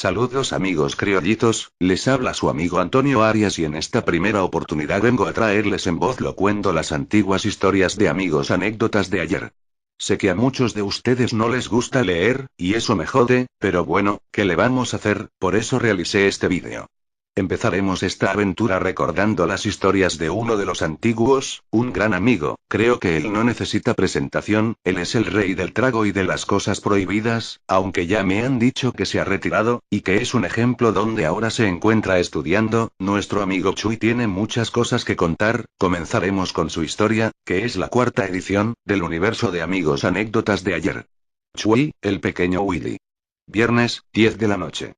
Saludos amigos criollitos, les habla su amigo Antonio Arias y en esta primera oportunidad vengo a traerles en voz locuendo las antiguas historias de amigos anécdotas de ayer. Sé que a muchos de ustedes no les gusta leer, y eso me jode, pero bueno, ¿qué le vamos a hacer? Por eso realicé este vídeo. Empezaremos esta aventura recordando las historias de uno de los antiguos, un gran amigo, creo que él no necesita presentación, él es el rey del trago y de las cosas prohibidas, aunque ya me han dicho que se ha retirado, y que es un ejemplo donde ahora se encuentra estudiando. Nuestro amigo Chuy tiene muchas cosas que contar. Comenzaremos con su historia, que es la cuarta edición, del universo de amigos anécdotas de ayer. Chuy, el pequeño Willy. Viernes, 10 de la noche.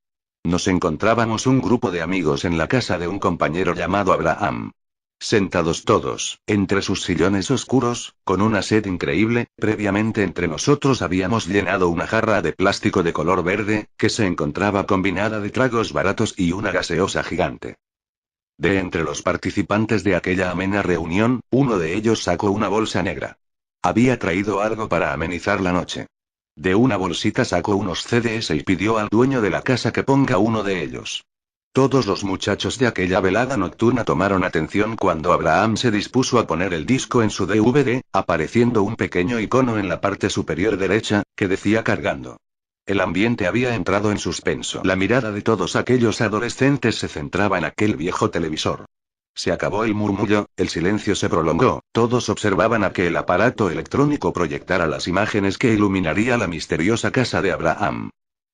Nos encontrábamos un grupo de amigos en la casa de un compañero llamado Abraham. Sentados todos, entre sus sillones oscuros, con una sed increíble, previamente entre nosotros habíamos llenado una jarra de plástico de color verde, que se encontraba combinada de tragos baratos y una gaseosa gigante. De entre los participantes de aquella amena reunión, uno de ellos sacó una bolsa negra. Había traído algo para amenizar la noche. De una bolsita sacó unos CDs y pidió al dueño de la casa que ponga uno de ellos. Todos los muchachos de aquella velada nocturna tomaron atención cuando Abraham se dispuso a poner el disco en su DVD, apareciendo un pequeño icono en la parte superior derecha, que decía cargando. El ambiente había entrado en suspenso. La mirada de todos aquellos adolescentes se centraba en aquel viejo televisor. Se acabó el murmullo, el silencio se prolongó, todos observaban a que el aparato electrónico proyectara las imágenes que iluminaría la misteriosa casa de Abraham.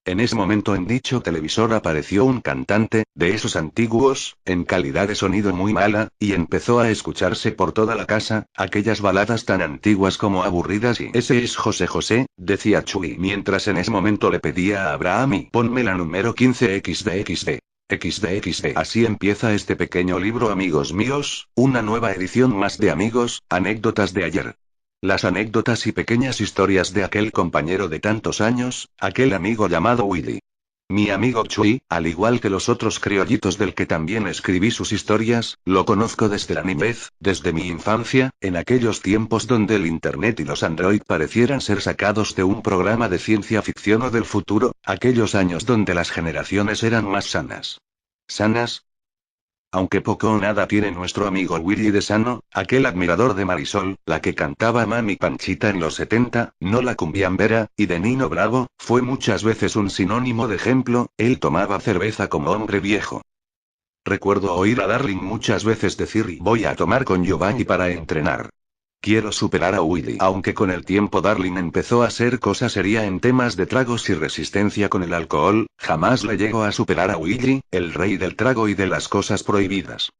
En ese momento en dicho televisor apareció un cantante, de esos antiguos, en calidad de sonido muy mala, y empezó a escucharse por toda la casa, aquellas baladas tan antiguas como aburridas y «Ese es José José», decía Chuy mientras en ese momento le pedía a Abraham y «Ponme la número 15 XD. XD. Así empieza este pequeño libro amigos míos, una nueva edición más de amigos, anécdotas de ayer. Las anécdotas y pequeñas historias de aquel compañero de tantos años, aquel amigo llamado Willy. Mi amigo Chuy, al igual que los otros criollitos del que también escribí sus historias, lo conozco desde la niñez, desde mi infancia, en aquellos tiempos donde el internet y los Android parecieran ser sacados de un programa de ciencia ficción o del futuro, aquellos años donde las generaciones eran más sanas. ¿Sanas? Aunque poco o nada tiene nuestro amigo Willy de sano, aquel admirador de Marisol, la que cantaba Mami Panchita en los 70, no la cumbiambera, y de Nino Bravo, fue muchas veces un sinónimo de ejemplo, él tomaba cerveza como hombre viejo. Recuerdo oír a Darling muchas veces decir voy a tomar con Giovanni para entrenar. Quiero superar a Willy. Aunque con el tiempo Darling empezó a ser cosa seria en temas de tragos y resistencia con el alcohol, jamás le llegó a superar a Willy, el rey del trago y de las cosas prohibidas.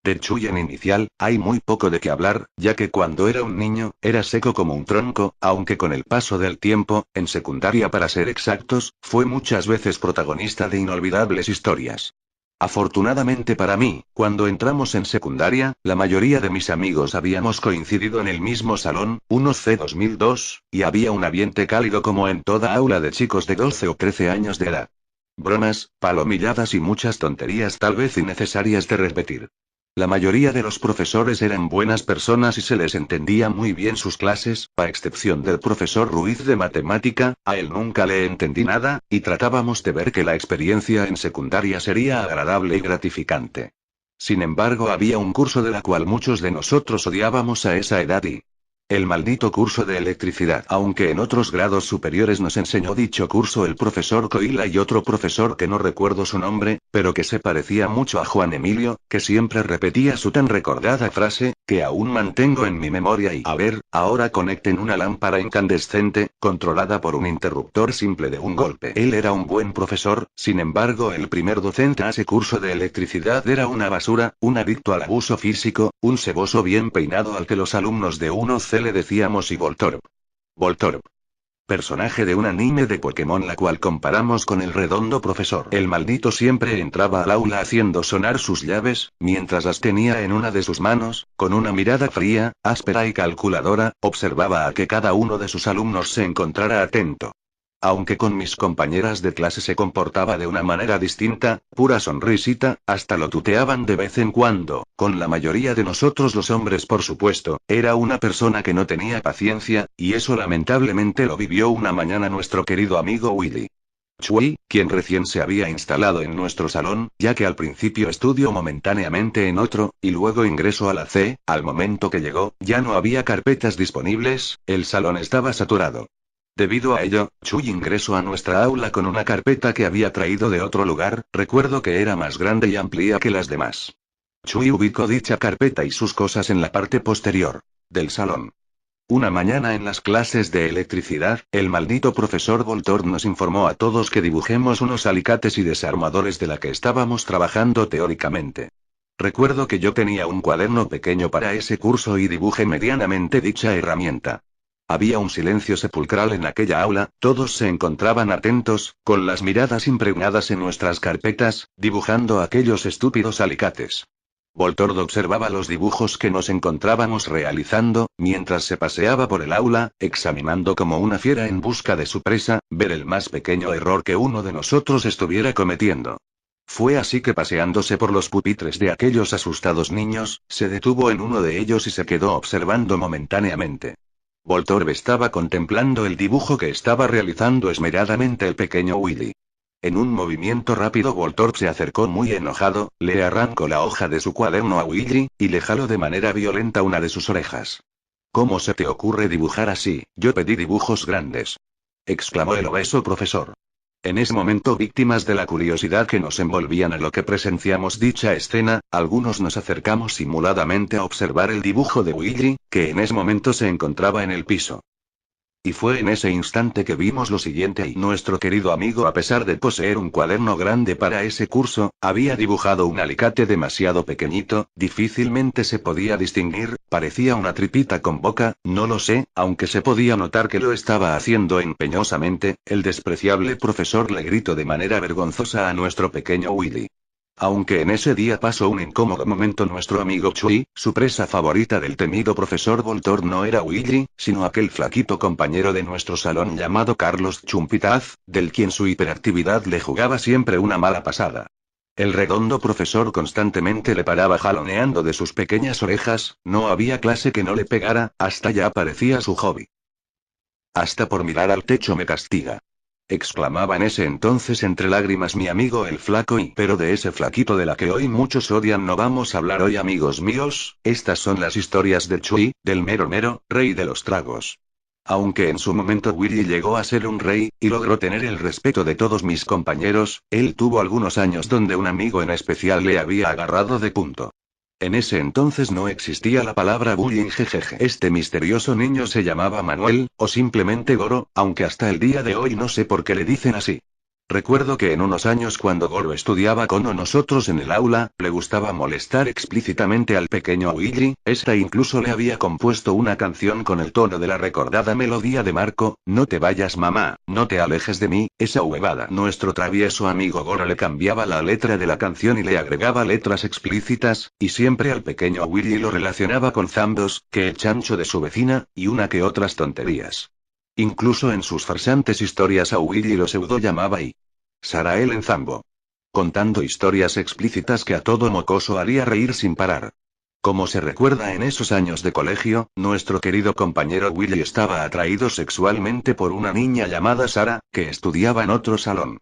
De Chuy en inicial, hay muy poco de qué hablar, ya que cuando era un niño, era seco como un tronco, aunque con el paso del tiempo, en secundaria para ser exactos, fue muchas veces protagonista de inolvidables historias. Afortunadamente para mí, cuando entramos en secundaria, la mayoría de mis amigos habíamos coincidido en el mismo salón, unos C2002, y había un ambiente cálido como en toda aula de chicos de 12 o 13 años de edad. Bromas, palomilladas y muchas tonterías tal vez innecesarias de repetir. La mayoría de los profesores eran buenas personas y se les entendía muy bien sus clases, a excepción del profesor Ruiz de matemática, a él nunca le entendí nada, y tratábamos de ver que la experiencia en secundaria sería agradable y gratificante. Sin embargo, había un curso de la cual muchos de nosotros odiábamos a esa edad y... el maldito curso de electricidad. Aunque en otros grados superiores nos enseñó dicho curso el profesor Coila y otro profesor que no recuerdo su nombre, pero que se parecía mucho a Juan Emilio, que siempre repetía su tan recordada frase, que aún mantengo en mi memoria y a ver, ahora conecten una lámpara incandescente, controlada por un interruptor simple de un golpe. Él era un buen profesor, sin embargo el primer docente a ese curso de electricidad era una basura, un adicto al abuso físico, un ceboso bien peinado al que los alumnos de 1C le decíamos y Voltorb. Voltorb. Personaje de un anime de Pokémon la cual comparamos con el redondo profesor. El maldito siempre entraba al aula haciendo sonar sus llaves, mientras las tenía en una de sus manos, con una mirada fría, áspera y calculadora, observaba a que cada uno de sus alumnos se encontrara atento. Aunque con mis compañeras de clase se comportaba de una manera distinta, pura sonrisita, hasta lo tuteaban de vez en cuando, con la mayoría de nosotros los hombres por supuesto, era una persona que no tenía paciencia, y eso lamentablemente lo vivió una mañana nuestro querido amigo Willy. Chui, quien recién se había instalado en nuestro salón, ya que al principio estudió momentáneamente en otro, y luego ingresó a la C, al momento que llegó, ya no había carpetas disponibles, el salón estaba saturado. Debido a ello, Chui ingresó a nuestra aula con una carpeta que había traído de otro lugar, recuerdo que era más grande y amplia que las demás. Chui ubicó dicha carpeta y sus cosas en la parte posterior del salón. Una mañana en las clases de electricidad, el maldito profesor Voltor nos informó a todos que dibujemos unos alicates y desarmadores de la que estábamos trabajando teóricamente. Recuerdo que yo tenía un cuaderno pequeño para ese curso y dibujé medianamente dicha herramienta. Había un silencio sepulcral en aquella aula, todos se encontraban atentos, con las miradas impregnadas en nuestras carpetas, dibujando aquellos estúpidos alicates. Voltord observaba los dibujos que nos encontrábamos realizando, mientras se paseaba por el aula, examinando como una fiera en busca de su presa, ver el más pequeño error que uno de nosotros estuviera cometiendo. Fue así que paseándose por los pupitres de aquellos asustados niños, se detuvo en uno de ellos y se quedó observando momentáneamente. Voltorb estaba contemplando el dibujo que estaba realizando esmeradamente el pequeño Willy. En un movimiento rápido Voltorb se acercó muy enojado, le arrancó la hoja de su cuaderno a Willy, y le jaló de manera violenta una de sus orejas. ¿Cómo se te ocurre dibujar así? Yo pedí dibujos grandes, exclamó el obeso profesor. En ese momento, víctimas de la curiosidad que nos envolvían a lo que presenciamos dicha escena, algunos nos acercamos simuladamente a observar el dibujo de Willy, que en ese momento se encontraba en el piso. Y fue en ese instante que vimos lo siguiente y nuestro querido amigo, a pesar de poseer un cuaderno grande para ese curso, había dibujado un alicate demasiado pequeñito, difícilmente se podía distinguir, parecía una tripita con boca, no lo sé, aunque se podía notar que lo estaba haciendo empeñosamente, el despreciable profesor le gritó de manera vergonzosa a nuestro pequeño Willy. Aunque en ese día pasó un incómodo momento, nuestro amigo Chui, su presa favorita del temido profesor Voltor, no era Willy, sino aquel flaquito compañero de nuestro salón llamado Carlos Chumpitaz, del quien su hiperactividad le jugaba siempre una mala pasada. El redondo profesor constantemente le paraba jaloneando de sus pequeñas orejas, no había clase que no le pegara, hasta ya parecía su hobby. Hasta por mirar al techo me castiga, exclamaba en ese entonces entre lágrimas mi amigo el flaco, y pero de ese flaquito de la que hoy muchos odian no vamos a hablar hoy, amigos míos. Estas son las historias de Chui, del mero mero, rey de los tragos. Aunque en su momento Willy llegó a ser un rey, y logró tener el respeto de todos mis compañeros, él tuvo algunos años donde un amigo en especial le había agarrado de punto. En ese entonces no existía la palabra bullying, jejeje. Este misterioso niño se llamaba Manuel, o simplemente Goro, aunque hasta el día de hoy no sé por qué le dicen así. Recuerdo que en unos años, cuando Goro estudiaba con nosotros en el aula, le gustaba molestar explícitamente al pequeño Willy, esta incluso le había compuesto una canción con el tono de la recordada melodía de Marco, no te vayas mamá, no te alejes de mí, esa huevada. Nuestro travieso amigo Goro le cambiaba la letra de la canción y le agregaba letras explícitas, y siempre al pequeño Willy lo relacionaba con Zamdos, que el chancho de su vecina, y una que otras tonterías. Incluso en sus farsantes historias a Willy lo pseudo llamaba y Sarael en Zambo, contando historias explícitas que a todo mocoso haría reír sin parar. Como se recuerda, en esos años de colegio, nuestro querido compañero Willy estaba atraído sexualmente por una niña llamada Sara, que estudiaba en otro salón.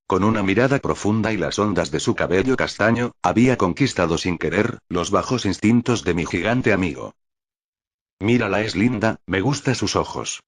Con una mirada profunda y las ondas de su cabello castaño, había conquistado sin querer los bajos instintos de mi gigante amigo. Mírala, es linda, me gusta sus ojos.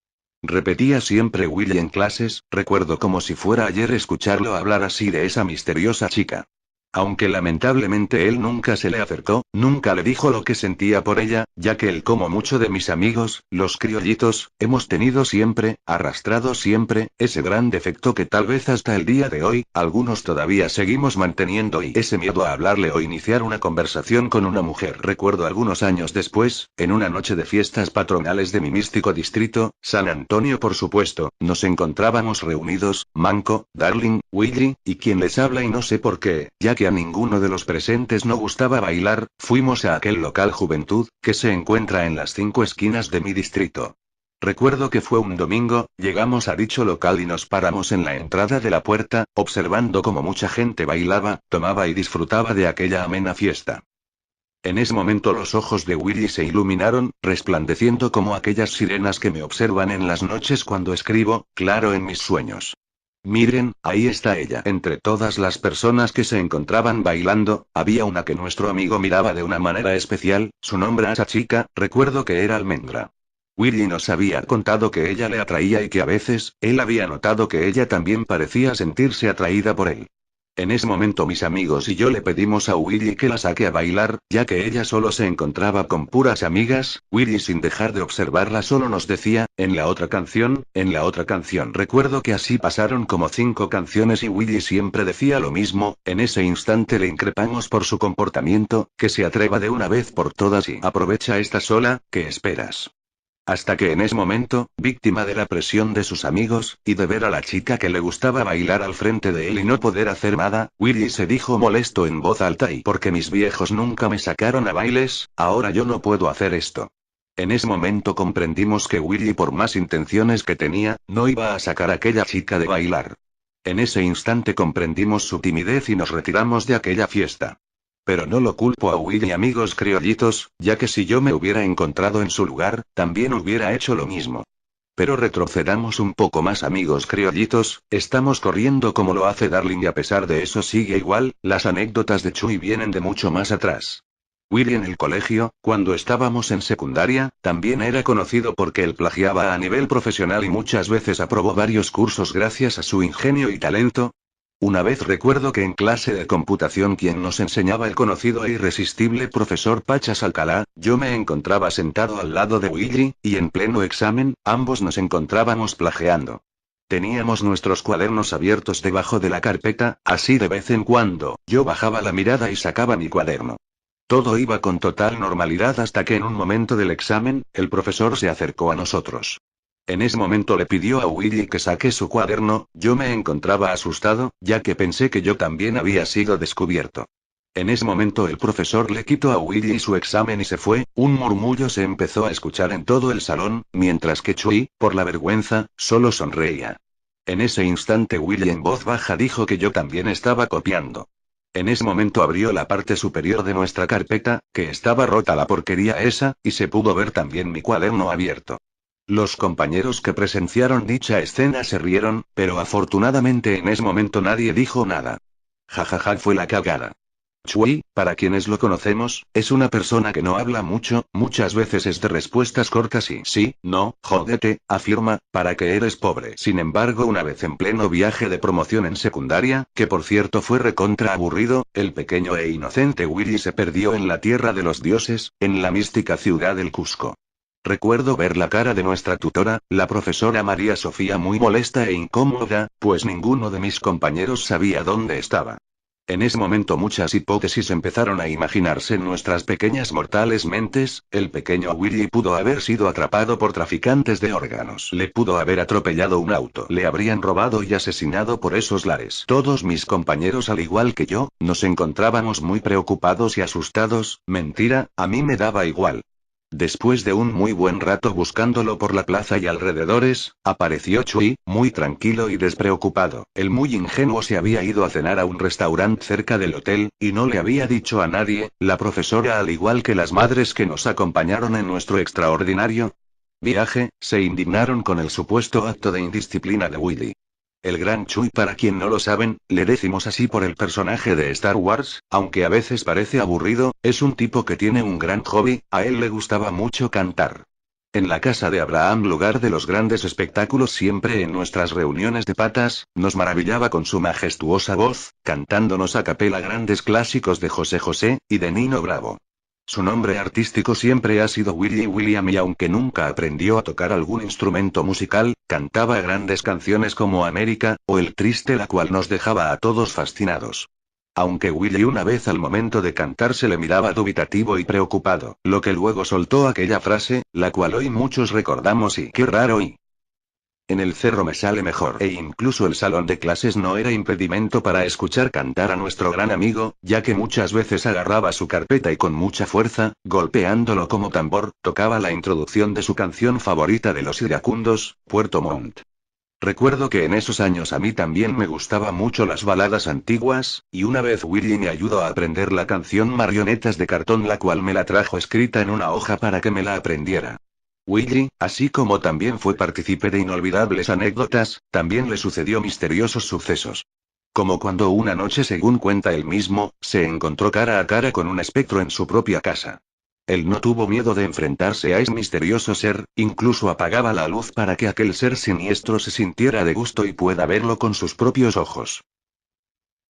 Repetía siempre Willy en clases, recuerdo como si fuera ayer escucharlo hablar así de esa misteriosa chica. Aunque lamentablemente él nunca se le acercó, nunca le dijo lo que sentía por ella, ya que él, como muchos de mis amigos, los criollitos, hemos tenido siempre, arrastrado siempre, ese gran defecto que tal vez hasta el día de hoy, algunos todavía seguimos manteniendo, y ese miedo a hablarle o iniciar una conversación con una mujer. Recuerdo algunos años después, en una noche de fiestas patronales de mi místico distrito, San Antonio por supuesto, nos encontrábamos reunidos, Manco, Darling, Willy, y quien les habla, y no sé por qué, ya que a ninguno de los presentes no gustaba bailar, fuimos a aquel local Juventud, que se encuentra en las 5 esquinas de mi distrito. Recuerdo que fue un domingo, llegamos a dicho local y nos paramos en la entrada de la puerta, observando cómo mucha gente bailaba, tomaba y disfrutaba de aquella amena fiesta. En ese momento los ojos de Willy se iluminaron, resplandeciendo como aquellas sirenas que me observan en las noches cuando escribo, claro, en mis sueños. Miren, ahí está ella. Entre todas las personas que se encontraban bailando, había una que nuestro amigo miraba de una manera especial, su nombre a esa chica, recuerdo que era Almendra. Willy nos había contado que ella le atraía y que a veces, él había notado que ella también parecía sentirse atraída por él. En ese momento mis amigos y yo le pedimos a Willy que la saque a bailar, ya que ella solo se encontraba con puras amigas. Willy, sin dejar de observarla, solo nos decía, en la otra canción, en la otra canción. Recuerdo que así pasaron como 5 canciones y Willy siempre decía lo mismo. En ese instante le increpamos por su comportamiento, que se atreva de una vez por todas y aprovecha esta sola. ¿Qué esperas? Hasta que en ese momento, víctima de la presión de sus amigos, y de ver a la chica que le gustaba bailar al frente de él y no poder hacer nada, Willy se dijo molesto en voz alta: y porque mis viejos nunca me sacaron a bailes, ahora yo no puedo hacer esto. En ese momento comprendimos que Willy, por más intenciones que tenía, no iba a sacar a aquella chica de bailar. En ese instante comprendimos su timidez y nos retiramos de aquella fiesta. Pero no lo culpo a Willy, amigos criollitos, ya que si yo me hubiera encontrado en su lugar, también hubiera hecho lo mismo. Pero retrocedamos un poco más, amigos criollitos, estamos corriendo como lo hace Darling y a pesar de eso sigue igual. Las anécdotas de Chuy vienen de mucho más atrás. Willy en el colegio, cuando estábamos en secundaria, también era conocido porque él plagiaba a nivel profesional y muchas veces aprobó varios cursos gracias a su ingenio y talento. Una vez recuerdo que en clase de computación quien nos enseñaba el conocido e irresistible profesor Pachas Alcalá, yo me encontraba sentado al lado de Willy, y en pleno examen, ambos nos encontrábamos plagiando. Teníamos nuestros cuadernos abiertos debajo de la carpeta, así de vez en cuando, yo bajaba la mirada y sacaba mi cuaderno. Todo iba con total normalidad hasta que en un momento del examen, el profesor se acercó a nosotros. En ese momento le pidió a Willy que saque su cuaderno. Yo me encontraba asustado, ya que pensé que yo también había sido descubierto. En ese momento el profesor le quitó a Willy su examen y se fue. Un murmullo se empezó a escuchar en todo el salón, mientras que Chuy, por la vergüenza, solo sonreía. En ese instante Willy en voz baja dijo que yo también estaba copiando. En ese momento abrió la parte superior de nuestra carpeta, que estaba rota la porquería esa, y se pudo ver también mi cuaderno abierto. Los compañeros que presenciaron dicha escena se rieron, pero afortunadamente en ese momento nadie dijo nada. Jajaja, fue la cagada. Chuy, para quienes lo conocemos, es una persona que no habla mucho, muchas veces es de respuestas cortas y sí, no, jódete, afirma, para que eres pobre. Sin embargo, una vez en pleno viaje de promoción en secundaria, que por cierto fue recontra aburrido, el pequeño e inocente Willy se perdió en la tierra de los dioses, en la mística ciudad del Cusco. Recuerdo ver la cara de nuestra tutora, la profesora María Sofía, muy molesta e incómoda, pues ninguno de mis compañeros sabía dónde estaba. En ese momento muchas hipótesis empezaron a imaginarse en nuestras pequeñas mortales mentes. El pequeño Willy pudo haber sido atrapado por traficantes de órganos. Le pudo haber atropellado un auto. Le habrían robado y asesinado por esos lares. Todos mis compañeros, al igual que yo, nos encontrábamos muy preocupados y asustados. Mentira, a mí me daba igual. Después de un muy buen rato buscándolo por la plaza y alrededores, apareció Chuy, muy tranquilo y despreocupado. El muy ingenuo se había ido a cenar a un restaurante cerca del hotel, y no le había dicho a nadie. La profesora, al igual que las madres que nos acompañaron en nuestro extraordinario viaje, se indignaron con el supuesto acto de indisciplina de Willy. El gran Chuy, para quien no lo saben, le decimos así por el personaje de Star Wars, aunque a veces parece aburrido, es un tipo que tiene un gran hobby. A él le gustaba mucho cantar. En la casa de Abraham, lugar de los grandes espectáculos, siempre en nuestras reuniones de patas, nos maravillaba con su majestuosa voz, cantándonos a capela grandes clásicos de José José, y de Nino Bravo. Su nombre artístico siempre ha sido Willy William, y aunque nunca aprendió a tocar algún instrumento musical, cantaba grandes canciones como América, o El Triste, la cual nos dejaba a todos fascinados. Aunque Willy una vez al momento de cantar se le miraba dubitativo y preocupado, lo que luego soltó aquella frase, la cual hoy muchos recordamos y qué raro y... En el cerro me sale mejor. E incluso el salón de clases no era impedimento para escuchar cantar a nuestro gran amigo, ya que muchas veces agarraba su carpeta y con mucha fuerza, golpeándolo como tambor, tocaba la introducción de su canción favorita de los iracundos, Puerto Montt. Recuerdo que en esos años a mí también me gustaban mucho las baladas antiguas, y una vez Willy me ayudó a aprender la canción Marionetas de cartón, la cual me la trajo escrita en una hoja para que me la aprendiera. Willy, así como también fue partícipe de inolvidables anécdotas, también le sucedió misteriosos sucesos. Como cuando una noche, según cuenta él mismo, se encontró cara a cara con un espectro en su propia casa. Él no tuvo miedo de enfrentarse a ese misterioso ser, incluso apagaba la luz para que aquel ser siniestro se sintiera de gusto y pueda verlo con sus propios ojos.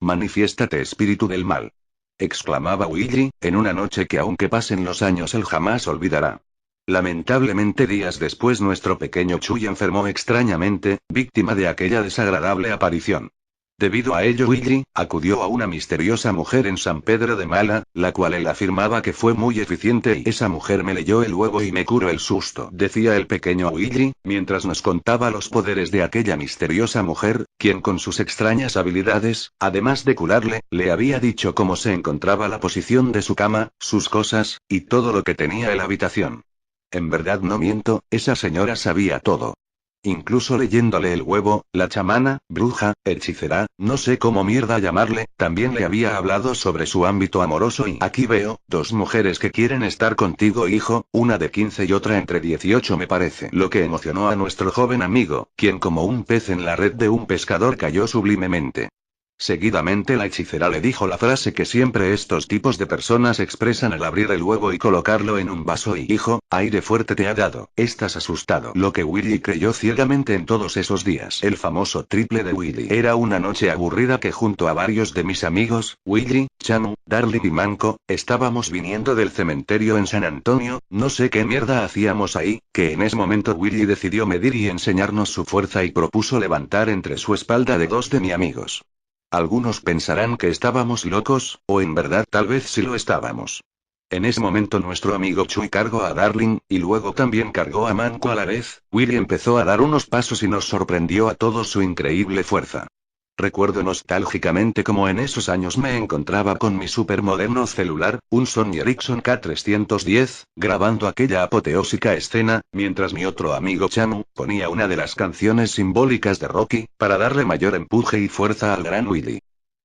Manifiéstate, espíritu del mal. Exclamaba Willy, en una noche que aunque pasen los años él jamás olvidará. Lamentablemente días después nuestro pequeño Chuy enfermó extrañamente, víctima de aquella desagradable aparición. Debido a ello Willy acudió a una misteriosa mujer en San Pedro de Mala, la cual él afirmaba que fue muy eficiente y esa mujer me leyó el huevo y me curó el susto, decía el pequeño Willy, mientras nos contaba los poderes de aquella misteriosa mujer, quien con sus extrañas habilidades, además de curarle, le había dicho cómo se encontraba la posición de su cama, sus cosas, y todo lo que tenía en la habitación. En verdad no miento, esa señora sabía todo. Incluso leyéndole el huevo, la chamana, bruja, hechicera, no sé cómo mierda llamarle, también le había hablado sobre su ámbito amoroso y aquí veo, dos mujeres que quieren estar contigo hijo, una de 15 y otra entre 18 me parece. Lo que emocionó a nuestro joven amigo, quien como un pez en la red de un pescador cayó sublimemente. Seguidamente la hechicera le dijo la frase que siempre estos tipos de personas expresan al abrir el huevo y colocarlo en un vaso y hijo, aire fuerte te ha dado, estás asustado. Lo que Willy creyó ciegamente en todos esos días. El famoso triple de Willy. Era una noche aburrida que junto a varios de mis amigos, Willy, Chanu, Darling y Manco, estábamos viniendo del cementerio en San Antonio, no sé qué mierda hacíamos ahí, que en ese momento Willy decidió medir y enseñarnos su fuerza y propuso levantar entre su espalda de dos de mis amigos. Algunos pensarán que estábamos locos, o en verdad tal vez sí lo estábamos. En ese momento nuestro amigo Chuy cargó a Darling, y luego también cargó a Manco a la vez. Willy empezó a dar unos pasos y nos sorprendió a todos su increíble fuerza. Recuerdo nostálgicamente cómo en esos años me encontraba con mi supermoderno celular, un Sony Ericsson K310, grabando aquella apoteósica escena, mientras mi otro amigo Chanu ponía una de las canciones simbólicas de Rocky, para darle mayor empuje y fuerza al gran Willy.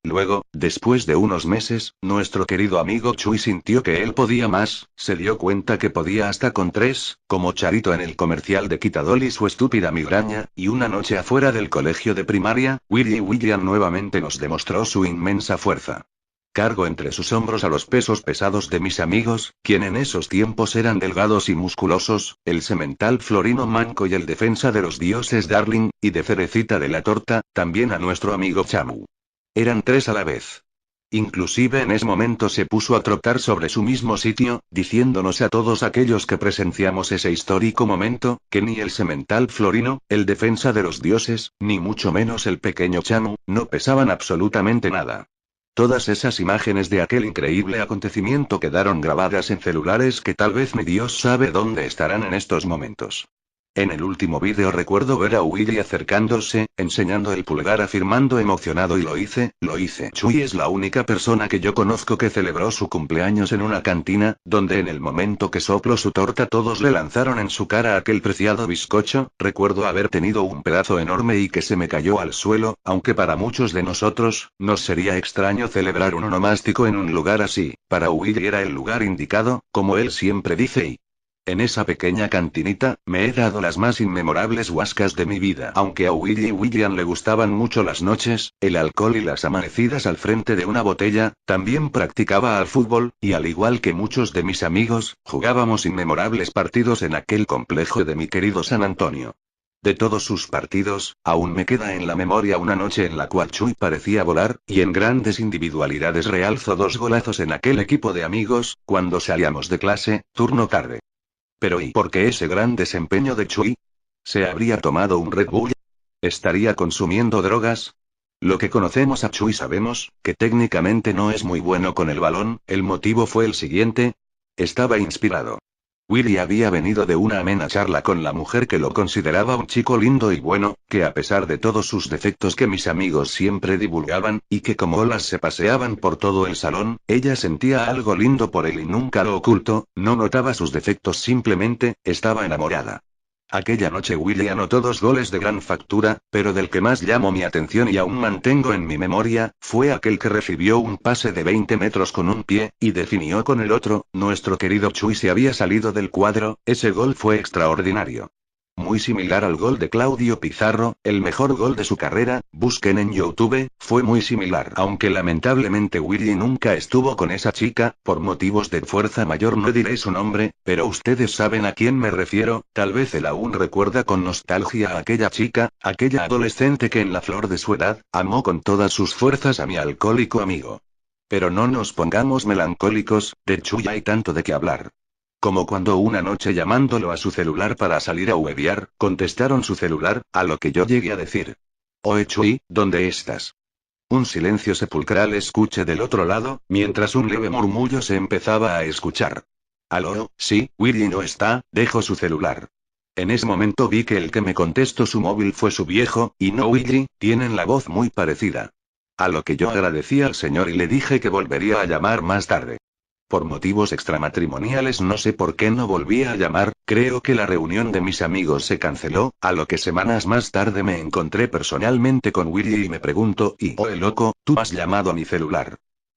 Luego, después de unos meses, nuestro querido amigo Chuy sintió que él podía más, se dio cuenta que podía hasta con tres, como Charito en el comercial de Quitadol y su estúpida migraña, y una noche afuera del colegio de primaria, Willy William nuevamente nos demostró su inmensa fuerza. Cargo entre sus hombros a los pesos pesados de mis amigos, quien en esos tiempos eran delgados y musculosos, el semental Florino Manco y el defensa de los dioses Darling, y de cerecita de la torta, también a nuestro amigo Chamu. Eran tres a la vez. Inclusive en ese momento se puso a trotar sobre su mismo sitio, diciéndonos a todos aquellos que presenciamos ese histórico momento, que ni el semental Florino, el defensa de los dioses, ni mucho menos el pequeño Chamu, no pesaban absolutamente nada. Todas esas imágenes de aquel increíble acontecimiento quedaron grabadas en celulares que tal vez ni Dios sabe dónde estarán en estos momentos. En el último vídeo recuerdo ver a Willy acercándose, enseñando el pulgar afirmando emocionado y lo hice. Chuy es la única persona que yo conozco que celebró su cumpleaños en una cantina, donde en el momento que sopló su torta todos le lanzaron en su cara aquel preciado bizcocho. Recuerdo haber tenido un pedazo enorme y que se me cayó al suelo, aunque para muchos de nosotros, nos sería extraño celebrar un onomástico en un lugar así. Para Willy era el lugar indicado, como él siempre dice y... En esa pequeña cantinita, me he dado las más inmemorables huascas de mi vida. Aunque a Willy William le gustaban mucho las noches, el alcohol y las amanecidas al frente de una botella, también practicaba al fútbol, y al igual que muchos de mis amigos, jugábamos inmemorables partidos en aquel complejo de mi querido San Antonio. De todos sus partidos, aún me queda en la memoria una noche en la cual Chuy parecía volar, y en grandes individualidades realzó dos golazos en aquel equipo de amigos, cuando salíamos de clase, turno tarde. Pero ¿y por qué ese gran desempeño de Chuy? ¿Se habría tomado un Red Bull? ¿Estaría consumiendo drogas? Lo que conocemos a Chuy sabemos, que técnicamente no es muy bueno con el balón, el motivo fue el siguiente. Estaba inspirado. Willy había venido de una amena charla con la mujer que lo consideraba un chico lindo y bueno, que a pesar de todos sus defectos que mis amigos siempre divulgaban, y que como olas se paseaban por todo el salón, ella sentía algo lindo por él y nunca lo ocultó, no notaba sus defectos simplemente, estaba enamorada. Aquella noche Willy anotó 2 goles de gran factura, pero del que más llamó mi atención y aún mantengo en mi memoria, fue aquel que recibió un pase de 20 metros con un pie, y definió con el otro. Nuestro querido Chuy se había salido del cuadro. Ese gol fue extraordinario. Muy similar al gol de Claudio Pizarro, el mejor gol de su carrera. Busquen en YouTube, fue muy similar. Aunque lamentablemente Willy nunca estuvo con esa chica, por motivos de fuerza mayor no diré su nombre, pero ustedes saben a quién me refiero. Tal vez él aún recuerda con nostalgia a aquella chica, aquella adolescente que en la flor de su edad, amó con todas sus fuerzas a mi alcohólico amigo. Pero no nos pongamos melancólicos, de Chuy hay tanto de qué hablar. Como cuando una noche llamándolo a su celular para salir a huevear, contestaron su celular, a lo que yo llegué a decir: Oe Chuy, ¿dónde estás? Un silencio sepulcral escuché del otro lado, mientras un leve murmullo se empezaba a escuchar. Aló, sí, Willy no está. Dejó su celular. En ese momento vi que el que me contestó su móvil fue su viejo, y no Willy. Tienen la voz muy parecida. A lo que yo agradecí al señor y le dije que volvería a llamar más tarde. Por motivos extramatrimoniales no sé por qué no volví a llamar. Creo que la reunión de mis amigos se canceló, a lo que semanas más tarde me encontré personalmente con Willy y me preguntó: oye loco, ¿tú has llamado a mi celular?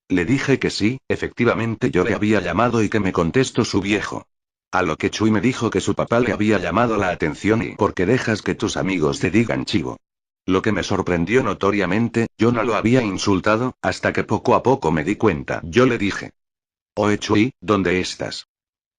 Le dije que sí, efectivamente yo le había llamado y que me contestó su viejo. A lo que Chuy me dijo que su papá le había llamado la atención y ¿por qué dejas que tus amigos te digan chivo? Lo que me sorprendió notoriamente. Yo no lo había insultado, hasta que poco a poco me di cuenta. Yo le dije: Oe Chuy, ¿dónde estás?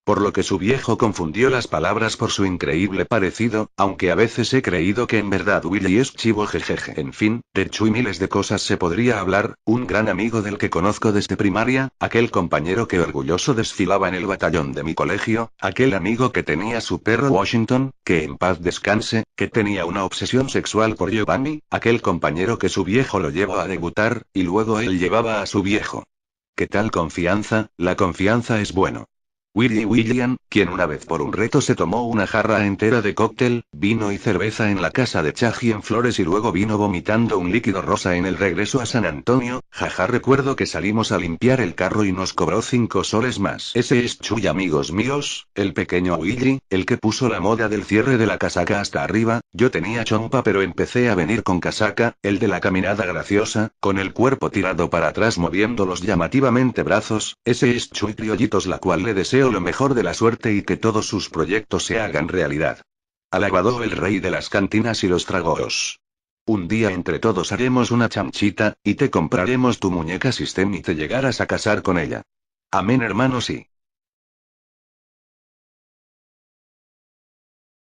Por lo que su viejo confundió las palabras por su increíble parecido, aunque a veces he creído que en verdad Willy es chivo, jejeje. En fin, de Chuy miles de cosas se podría hablar. Un gran amigo del que conozco desde primaria, aquel compañero que orgulloso desfilaba en el batallón de mi colegio, aquel amigo que tenía su perro Washington, que en paz descanse, que tenía una obsesión sexual por Giovanni, aquel compañero que su viejo lo llevó a debutar, y luego él llevaba a su viejo. ¿Qué tal confianza? La confianza es bueno. Willy William, quien una vez por un reto se tomó una jarra entera de cóctel, vino y cerveza en la casa de Chaji en Flores y luego vino vomitando un líquido rosa en el regreso a San Antonio. Jaja, recuerdo que salimos a limpiar el carro y nos cobró 5 soles más. Ese es Chuy, amigos míos, el pequeño Willy, el que puso la moda del cierre de la casaca hasta arriba. Yo tenía chompa pero empecé a venir con casaca, el de la caminada graciosa, con el cuerpo tirado para atrás moviendo los llamativamente brazos. Ese es Chuy Criollitos, la cual le deseo lo mejor de la suerte y que todos sus proyectos se hagan realidad. Alabado el rey de las cantinas y los tragos. Un día entre todos haremos una chanchita, y te compraremos tu muñeca System y te llegarás a casar con ella. Amén, hermano, sí.